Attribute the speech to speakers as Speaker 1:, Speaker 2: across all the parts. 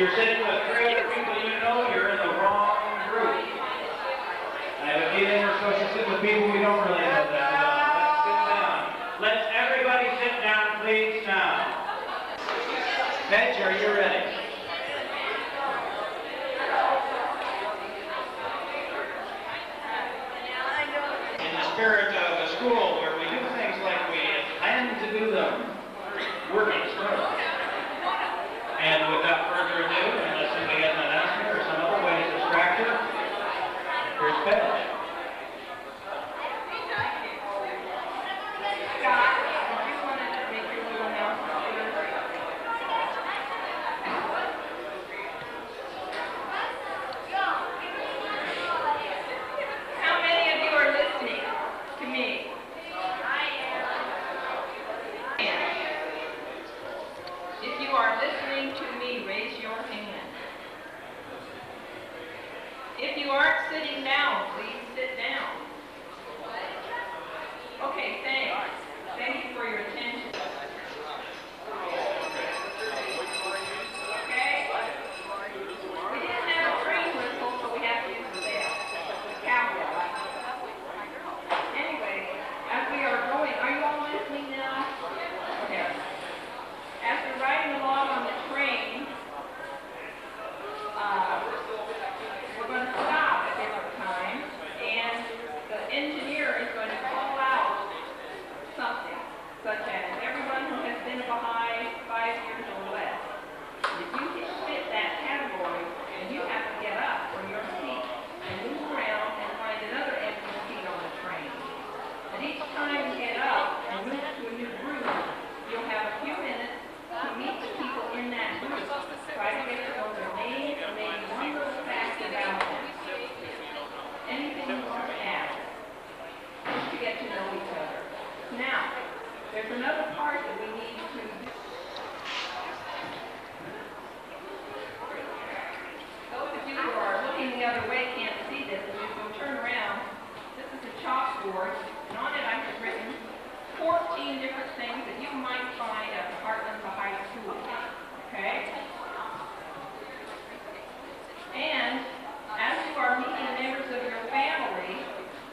Speaker 1: you're sitting with 3 other people you know, you're in the wrong group. I have a feeling we're supposed to sit with people we don't really know that well. Let's sit down. Let's everybody sit down, please, now. Bench, are you ready? In the spirit of a school where we do things like we plan to do them, working through. And without further ado, unless somebody has an announcement or some other way to distract her, here's Bench.
Speaker 2: If you aren't sitting down, please sit down. Okay, thanks. Thank you for your attention. Okay? We didn't have a train whistle, so we have to use the bell. Cowbell. Anyway, as we are going, are you all listening now? Okay. As we're riding along on the train, we're going to stop at different times, and the engineer is going to call out something, such as everyone who has been a baha'i 5 years or less. If you fit that category, then you have to get up from your seat and move around and find another empty seat on the train. And each time you get up and move to a new group, you'll have a few minutes to meet the people in that group. Try to get to know their names and maybe one little fact about them. Anything you want to add, just to get to know each other. Now, there's another part that we need to do. Those of you who are looking the other way can't see this, but if you'll turn around, this is a chalkboard, and on it I have written 14 different things that you might find at the Heartland Baha'i School. Okay? And as you are meeting members of your family,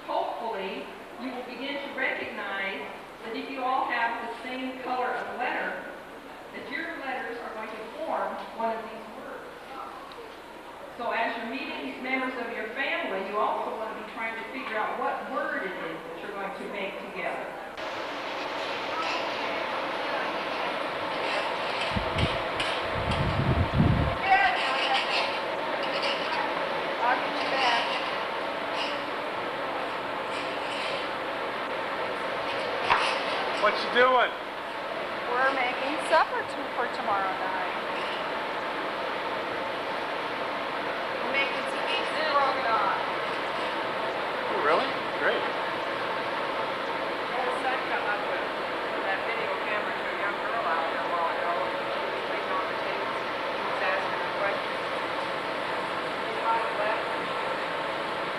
Speaker 2: hopefully you will begin to recognize that if you all have the same color of letter, that your letters are going to form one of these words. So as you're meeting members of your family, you also want to be trying to figure out what word it is that you're going to make together.
Speaker 3: What you doing?
Speaker 4: We're making supper for tomorrow night. We're making some beef stroganoff.
Speaker 3: Oh, really? Great.
Speaker 4: The son come up with that video camera to a young girl out there a while ago. Waiting on the table. He was asking her questions. Hi, Wes.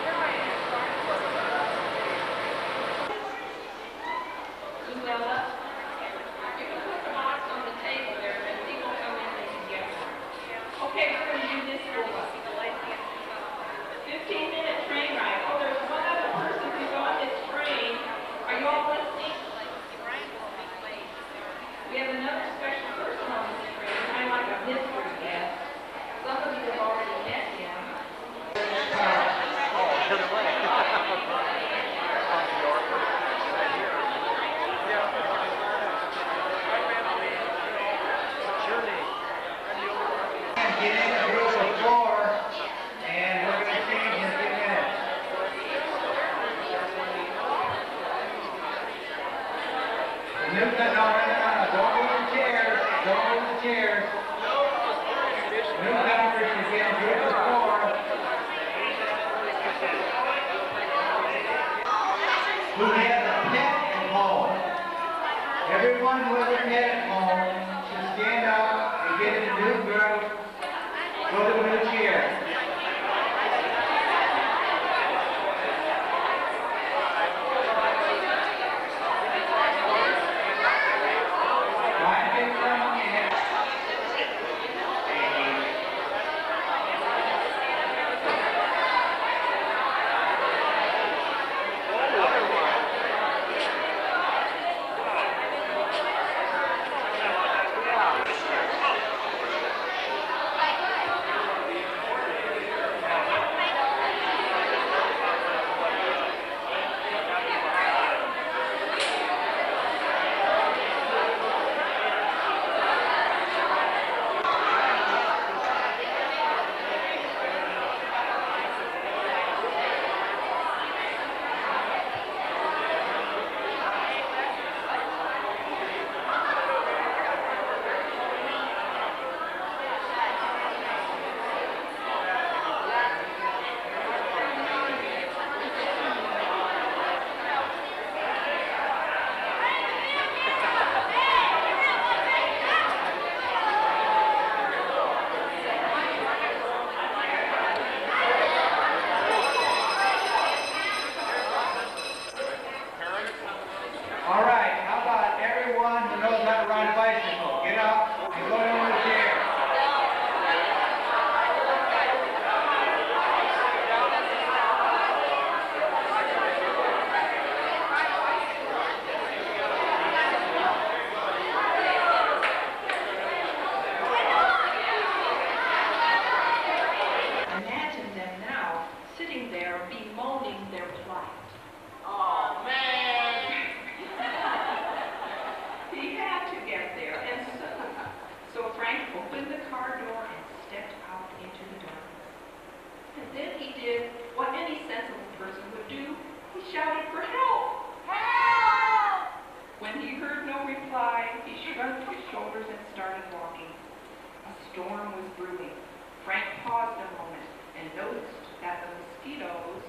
Speaker 4: Here I am, trying to work with us.
Speaker 2: Luella, you can put the box on the table there and people come in and can get one. Okay, we're going to do this for 15-minute train ride. Oh, there's one other person who's on this train. Are you all listening? We have another special person on this train, kind of like a mystery guest. Some of you have already met him.
Speaker 1: Get in the group of 4, and we're going to change in a few minutes. The new don't move the chairs. Don't move the chairs. Newcomers should get in group of 4. Who has a pet at home? Everyone who has a pet at home should stand up and get in a new group. Go to the new chair. Try and get someone in.
Speaker 2: opened the car door and stepped out into the darkness. And then he did what any sensible person would do. He shouted for help. Help! When he heard no reply, he shrugged his shoulders and started walking. A storm was brewing. Frank paused a moment and noticed that the mosquitoes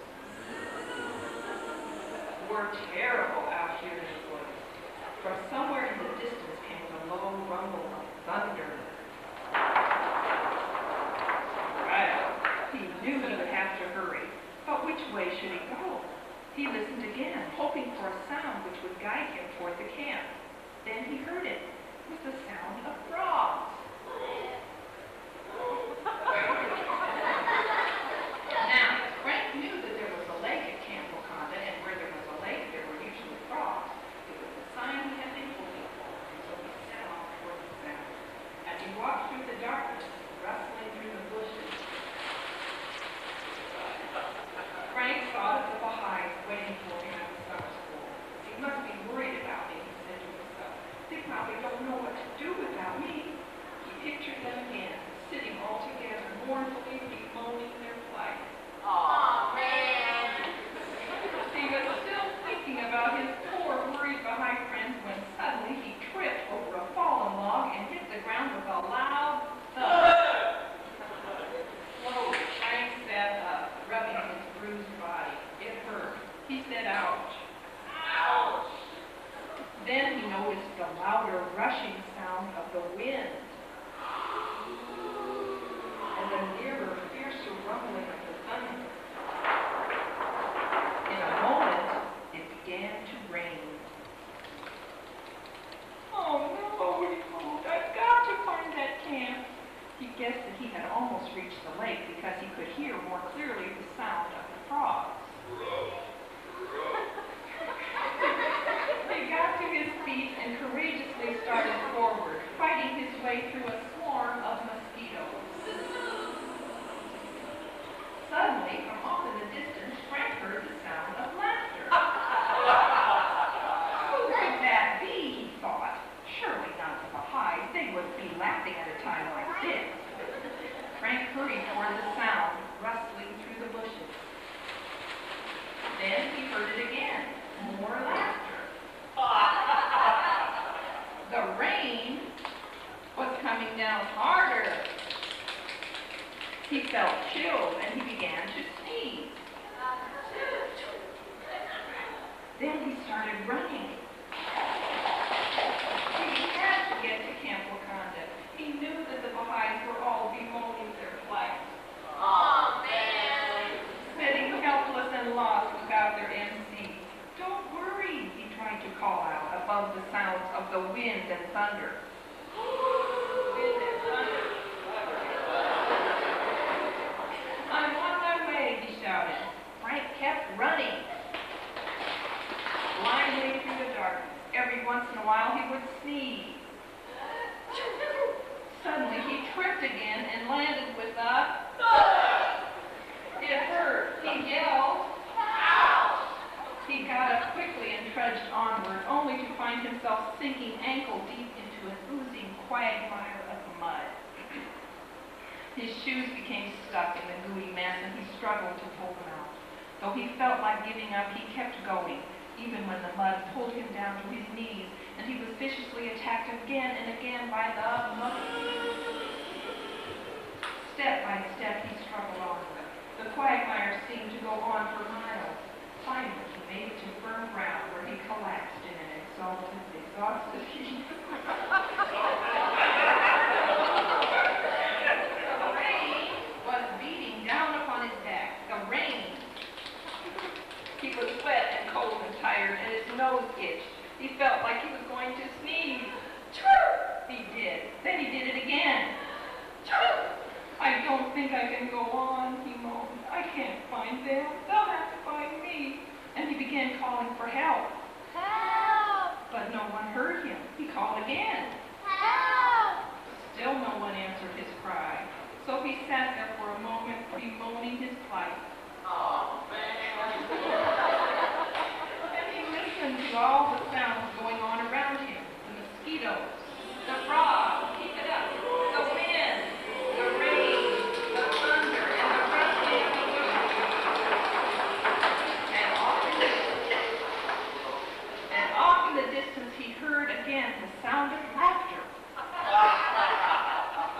Speaker 2: were terrible out here in the woods. From somewhere in the distance came the low rumble of thunder. Well, he knew he would have to hurry, but which way should he go? He listened again, hoping for a sound which would guide him toward the camp. Then he heard it. It was the sound of frogs. Now, Frank knew that there was a lake at Camp Wakanda, and where there was a lake, there were usually frogs. It was the sign he had been looking for, and so he set off toward the sound. As he walked through the darkness, rustling through the bushes, Frank thought of the baha'is waiting for him at the summer school. He must be worried about me, he said to himself. They probably don't know what to do without me. He pictured them again, sitting all together, mournfully bemoaning their plight. Aw, man! He was still thinking about his poor, worried Baha'i friends when suddenly he tripped over a fallen log and hit the ground with a loud thud. Slowly, Frank sat up, rubbing his bruised body. It hurt. He said, ouch. Ouch! Then he noticed the louder rushing sound of the wind and the nearer, fiercer rumbling of the thunder. In a moment, it began to rain. Oh no, he called. I've got to find that camp. He guessed that he had almost reached the lake because he could hear more clearly the sound of the frogs. He got to his feet and courageously started forward, fighting his way through a swarm of mosquitoes. Suddenly, from off in the distance, Frank heard the sound of laughter. Who could that be, he thought. Surely not the Baha'is. They wouldn't be laughing at a time like this. Frank hurried toward the sound, rustling through the bushes. Then he heard it again. More laughter. The rain was coming down harder. He felt chilled and he began to sneeze. Then he started running. He had to get to Camp Wakanda. He knew that the Baha'is were all bemoaning their plight. Oh, man! Sitting helpless and lost without their MC. Don't worry, he tried to call out above the sounds of the wind and thunder. Wind and thunder. I'm on my way, he shouted. Frank kept running. Blindly through the darkness. Every once in a while he would sneeze. Suddenly he tripped again and landed with a thud. It hurt. He yelled, ouch! He got up quickly and trudged onward, only to find himself sinking ankle deep into an oozing quagmire of mud. His shoes became stuck in the gooey mess and he struggled to pull them out. Though he felt like giving up, he kept going, even when the mud pulled him down to his knees and he was viciously attacked again and again by the mud. Step by step, he struggled on. The quagmire seemed to go on for miles. Finally, he made it to firm ground where he collapsed in an exhausted heap. The rain was beating down upon his back. The rain. He was wet and cold and tired, and his nose itched. He felt like he was going to sneeze. He did. Then he did it again. I don't think I can go on, he moaned. I can't find them. They'll have to find me. And he began calling for help. Help! But no one heard him. He called again. Help! Still no one answered his cry. So he sat there for a moment, bemoaning his plight. Oh, man! And he listened to all the sounds going on around him. The mosquitoes, the frogs, keep it up, the wind.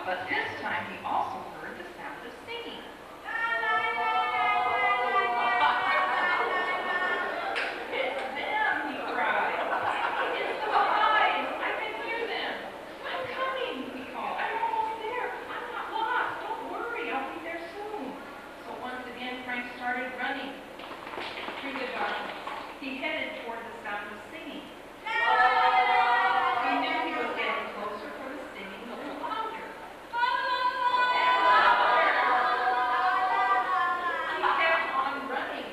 Speaker 2: But this time he also heard the sound of singing. It's them, he cried. It's the Baha'is. I can hear them. I'm coming, he called. I'm almost there. I'm not lost. Don't worry. I'll be there soon. So once again, Frank started running through the darkness. He headed toward the sound of singing. He knew he was getting closer, for the singing a little louder. He kept on running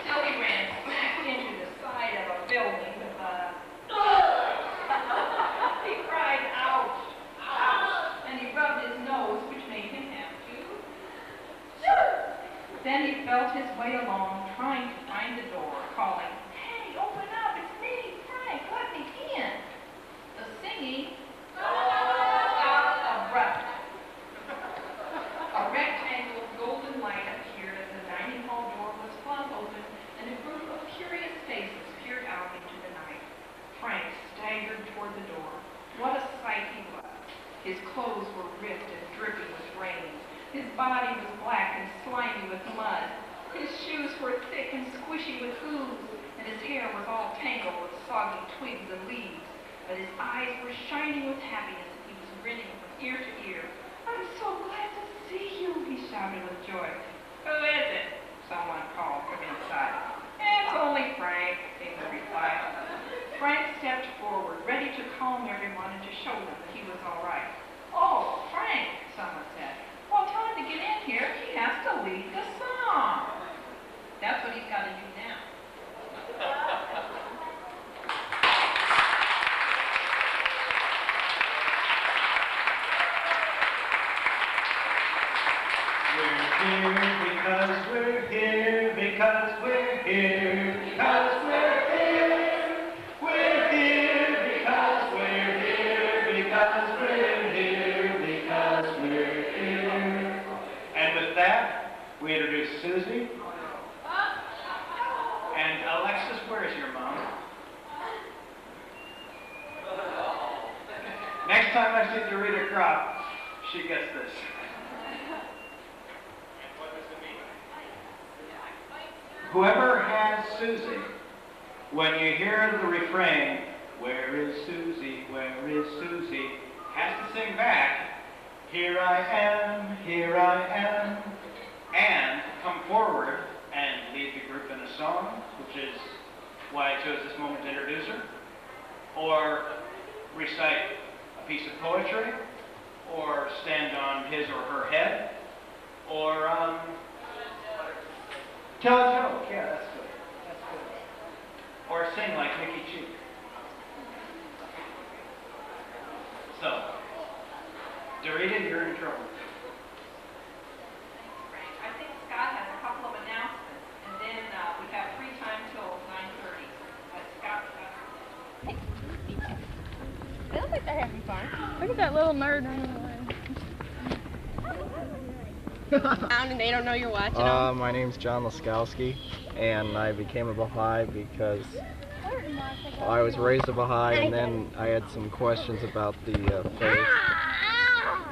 Speaker 2: till he ran smack into the side of a building with a... He cried, ouch, ouch, and he rubbed his nose, which made him have to. Then he felt his way along, trying to find the door, calling, "Hey, open up, it's me, Frank, let me in." The singing stopped abruptly. A rectangle of golden light appeared as the dining hall door was flung open, and a group of curious faces peered out into the night. Frank staggered toward the door. What a sight he was. His clothes were ripped and dripping with rain. His body was black and slimy with mud. His shoes were thick and squishy with ooze, and his hair was all tangled with soggy twigs and leaves. But his eyes were shining with happiness, and he was grinning from ear to ear. "I'm so glad to see you," he shouted with joy. "Who is it?" someone called from inside. "It's only Frank," came the reply. Frank stepped forward, ready to calm everyone and to show them that he was all right. "Oh, Frank," someone said. "Well, tell him to get in here. He has to lead the song." That's what he's got to do now.
Speaker 1: We're here because we're here, because we're here. We're here because we're here, because we're here, because we're here. And with that, we introduce Susie. And Alexis, where is your mom? Next time I see Dorita Crop, she gets this. Whoever has Susie, when you hear the refrain, "Where is Susie, where is Susie?" has to sing back, "Here I am," and come forward and lead the group in a song, which is why I chose this moment to introduce her, or recite a piece of poetry, or stand on his or her head, or tell a joke. Yeah, that's good. That's good. Or sing like Mickey Cheek. So, Dorita, you're in trouble.
Speaker 2: Frank, I think Scott has a couple of announcements, and then we have free time till 9:30. Scott,
Speaker 5: I don't think they're having fun. Look at that little nerd running away. And they don't know you're watching them.
Speaker 6: My name's John Laskowski, and I became a Baha'i because I was raised a Baha'i, and then I had some questions about the faith.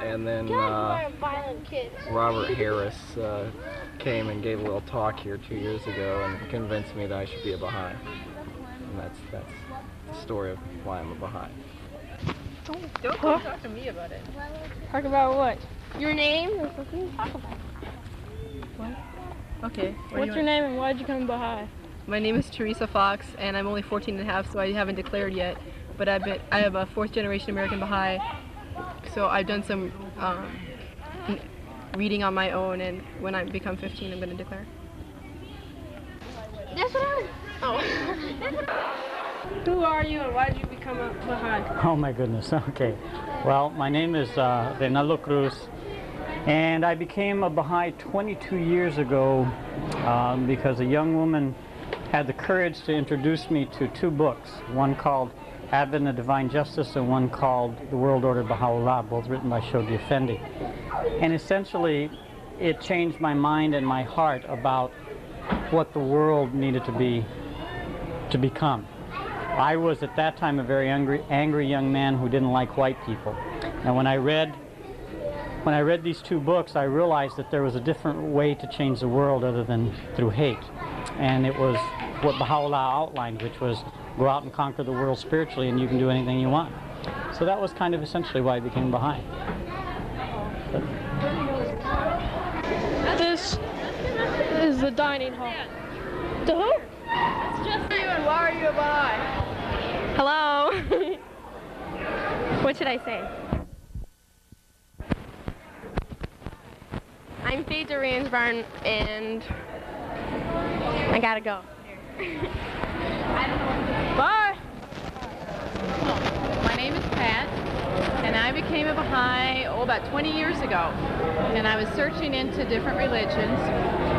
Speaker 6: And then Robert Harris came and gave a little talk here 2 years ago and convinced me that I should be a Baha'i. And that's the story of why I'm a Baha'i.
Speaker 4: Don't come talk to me about it.
Speaker 5: Talk about what? Your name? Talk about it.
Speaker 4: What? Okay.
Speaker 5: What's your name and why did you come Baha'i?
Speaker 4: My name is Teresa Fox, and I'm only 14 and a half, so I haven't declared yet. But I have a fourth-generation American Baha'i, so I've done some reading on my own, and when I become 15, I'm going to declare.
Speaker 5: That's what I was... Oh. Who are you and why did you become a Baha'i?
Speaker 7: Oh my goodness, okay. Well, my name is Reynaldo Cruz, and I became a Baha'i 22 years ago because a young woman had the courage to introduce me to two books, one called Advent of Divine Justice and one called The World Order Baha'u'llah, both written by Shoghi Effendi. And essentially, it changed my mind and my heart about what the world needed to become. I was at that time a very angry young man who didn't like white people. And when I read these two books, I realized that there was a different way to change the world other than through hate. And it was what Baha'u'llah outlined, which was go out and conquer the world spiritually and you can do anything you want. So that was kind of essentially why I became Baha'i.
Speaker 5: This is the dining hall. The who? It's just you, and why are you a Baha'i?
Speaker 8: Hello. What should I say? I'm Faye Ransbarn, and I gotta go.
Speaker 5: Bye.
Speaker 4: My name is Pat, and I became a Baha'i about 20 years ago. And I was searching into different religions,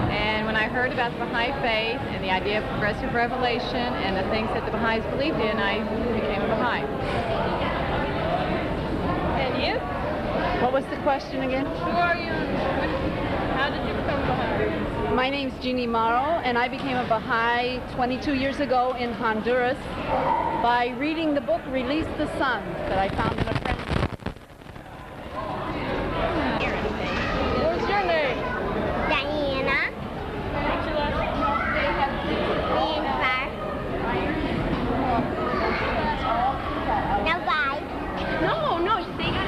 Speaker 4: and when I heard about the Baha'i faith and the idea of progressive revelation and the things that the Baha'is believed in, I became a Baha'i.
Speaker 5: And you?
Speaker 9: What was the question again?
Speaker 5: Who are you? How did you become Baha'i?
Speaker 9: My name's Jeannie Morrow, and I became a Baha'i 22 years ago in Honduras by reading the book Release the Sun that I found in a friend's house.
Speaker 5: What's your name?
Speaker 10: Diana.
Speaker 5: What's your last
Speaker 10: Now bye.
Speaker 8: No, they got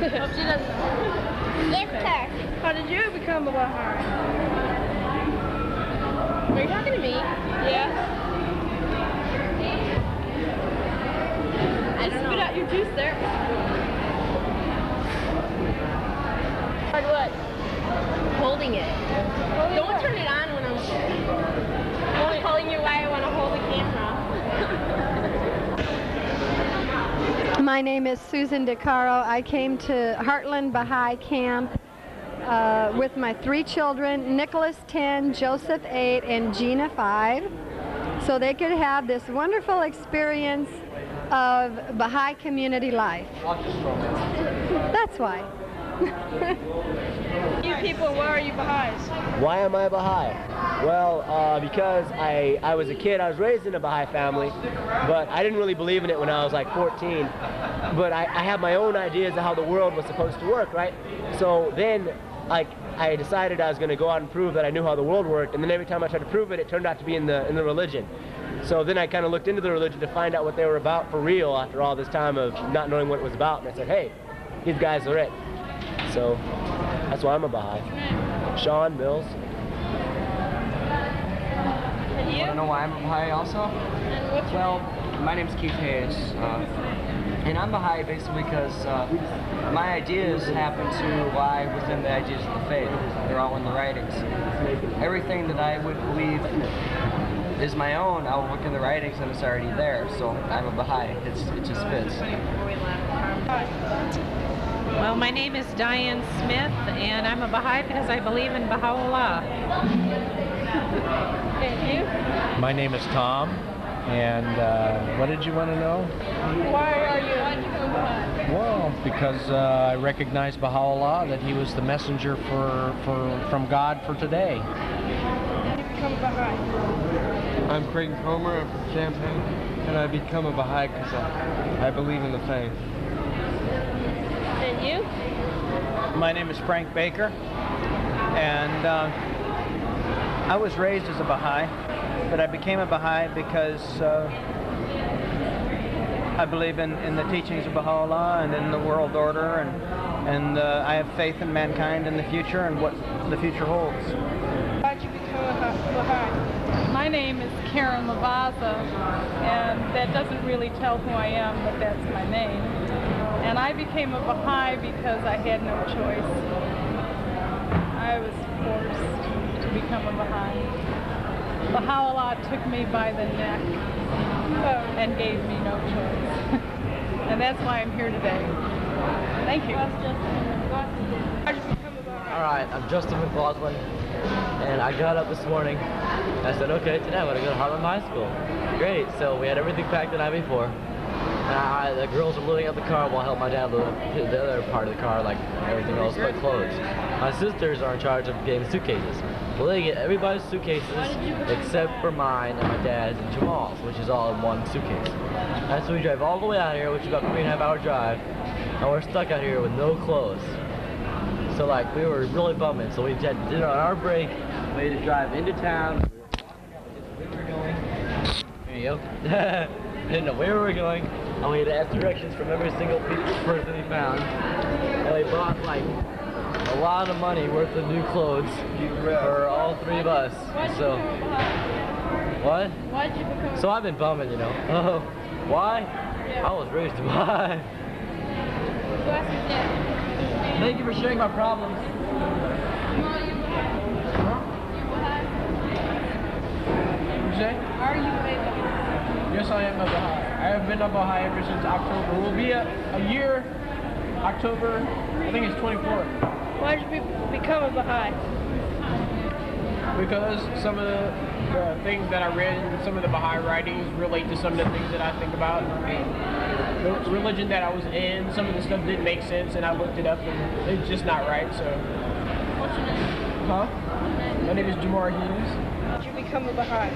Speaker 5: Hope she doesn't.
Speaker 10: It's her.
Speaker 5: How did you become a Baha'i?
Speaker 8: Are you talking to me?
Speaker 5: Yes.
Speaker 8: I don't know. Spit out your juice there.
Speaker 5: What?
Speaker 8: Holding it. Don't turn it on when I'm telling you why I want to hold the camera.
Speaker 11: My name is Susan DeCaro. I came to Heartland Baha'i Camp with my 3 children, Nicholas 10, Joseph 8, and Gina 5, so they could have this wonderful experience of Baha'i community life. That's why.
Speaker 5: You people, why are you Baha'is?
Speaker 12: Why am I Baha'i? Well, because I was a kid, I was raised in a Baha'i family, but I didn't really believe in it when I was like 14. But I had my own ideas of how the world was supposed to work, right? So then, like, I decided I was going to go out and prove that I knew how the world worked, and then every time I tried to prove it, it turned out to be in the religion. So then I kind of looked into the religion to find out what they were about for real after all this time of not knowing what it was about, and I said, hey, these guys are it. So that's why I'm a Baha'i. Sean Mills.
Speaker 5: And you?
Speaker 13: Want to know why I'm a Baha'i also?
Speaker 5: And what's your
Speaker 13: Well, my name's Keith Hayes, and I'm Baha'i basically because my ideas happen to lie within the ideas of the faith. They're all in the writings. Everything that I would believe is my own, I'll look in the writings and it's already there. So I'm a Baha'i. It just fits.
Speaker 4: Well, my name is Diane Smith, and I'm a Baha'i because I believe in Baha'u'llah.
Speaker 5: And you?
Speaker 14: My name is Tom, and what did you want to know?
Speaker 5: Why are you? Why did you become Baha'i?
Speaker 14: Well, because I recognize Baha'u'llah, that he was the messenger from God for today.
Speaker 5: How did you become a Baha'i?
Speaker 15: I'm Craig Comer, I'm from Champaign, and I become a Baha'i because I believe in the faith.
Speaker 5: And you?
Speaker 7: My name is Frank Baker, and I was raised as a Baha'i, but I became a Baha'i because I believe in the teachings of Baha'u'llah and in the world order, and I have faith in mankind and the future and what the future holds.
Speaker 5: Why did you become a Baha'i?
Speaker 16: My name is Karen Lavaza, and that doesn't really tell who I am, but that's my name. And I became a Baha'i because I had no choice. I was forced to become a Baha'i. Baha'u'llah took me by the neck and gave me no choice. And that's why I'm here today. Thank you.
Speaker 17: All right, I'm Justin McLaughlin, and I got up this morning. I said, okay, today I'm going to go to Heartland High School. Great, so we had everything packed the night before. The girls were loading up the car while I helped my dad load up the other part of the car, like everything else but clothes. My sisters are in charge of getting suitcases. Well, they get everybody's suitcases except for mine and my dad's and Jamal's, which is all in one suitcase. And so we drive all the way out here, which is about a 3.5 hour drive, and we're stuck out here with no clothes. So like, we were really bumming, so we had dinner on our break, we had to drive into town. There you go. Didn't know where we were going, and we had to ask directions from every single person we found. And we bought like a lot of money worth of new clothes for all 3 of us. So, what?
Speaker 5: Why'd you become?
Speaker 17: So I've been bumming, you know. Oh, why? I was raised to buy. Thank you for sharing my problems.
Speaker 16: Are you a Baha'i?
Speaker 18: Yes, I am a Baha'i. I have been a Baha'i ever since October. It will be a year, October, I think it's 24.
Speaker 5: Why did you become a Baha'i?
Speaker 18: Because some of the things that I read in some of the Baha'i writings relate to some of the things that I think about. The religion that I was in, some of the stuff didn't make sense, and I looked it up, and it's just not right, so.
Speaker 5: What's your name?
Speaker 18: Huh? My name is Jamar Hughes.
Speaker 5: How did you become a Baha'i?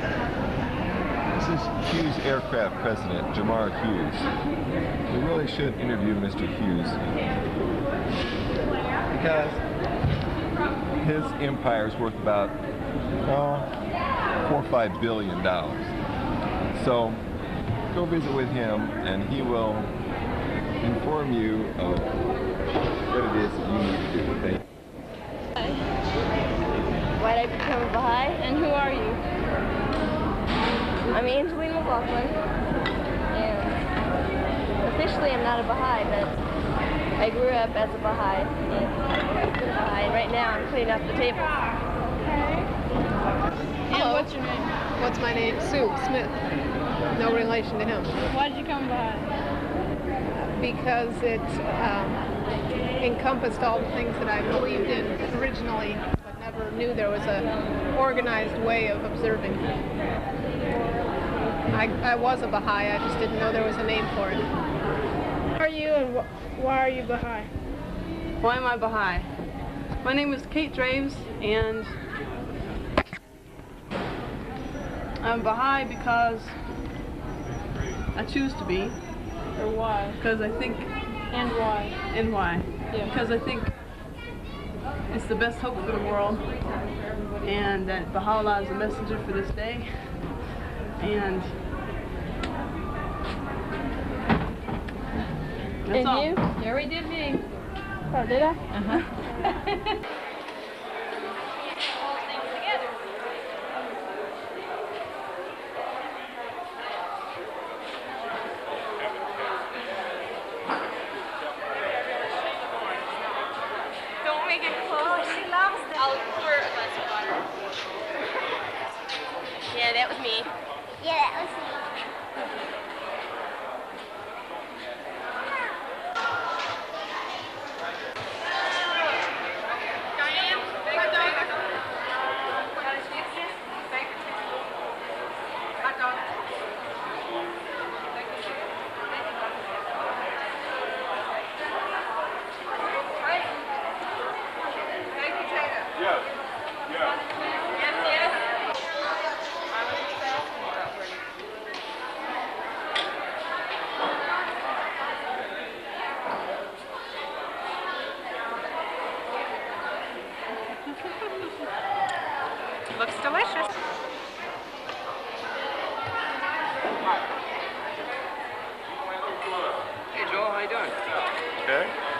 Speaker 19: This is Hughes Aircraft President, Jamar Hughes. We really should interview Mr. Hughes because his empire is worth about $4 or $5 billion. So go visit with him and he will inform you of what it is that you need to do. Thank you.
Speaker 8: Why did I become a Baha'i?
Speaker 5: And who are you?
Speaker 8: I'm Angeline McLaughlin, and officially I'm not a Baha'i, but I grew up as a Baha'i, and right now I'm cleaning up the table.
Speaker 5: And what's your name?
Speaker 20: What's my name? Sue Smith. No relation to him.
Speaker 5: Why did you become a Baha'i?
Speaker 20: Because it encompassed all the things that I believed in originally, but never knew there was an organized way of observing. I was a Baha'i, I just didn't know there was a name for it.
Speaker 5: Who are you and why are you Baha'i?
Speaker 9: Why am I Baha'i? My name is Kate Draves, and I'm Baha'i because I choose to be.
Speaker 5: Or why?
Speaker 9: Because I think...
Speaker 5: And why?
Speaker 9: And why?
Speaker 5: Yeah.
Speaker 9: Because I think it's the best hope for the world, and that Baha'u'llah is a messenger for this day. And that's all.
Speaker 5: You?
Speaker 9: You already did me.
Speaker 5: Oh, did I?
Speaker 9: Uh-huh.
Speaker 8: Don't make it close. She loves them. I'll pour a glass of water. Yeah, that was me.
Speaker 10: Yeah, that was me.
Speaker 4: Looks delicious.
Speaker 3: Hey Joel, how you doing?
Speaker 19: Okay.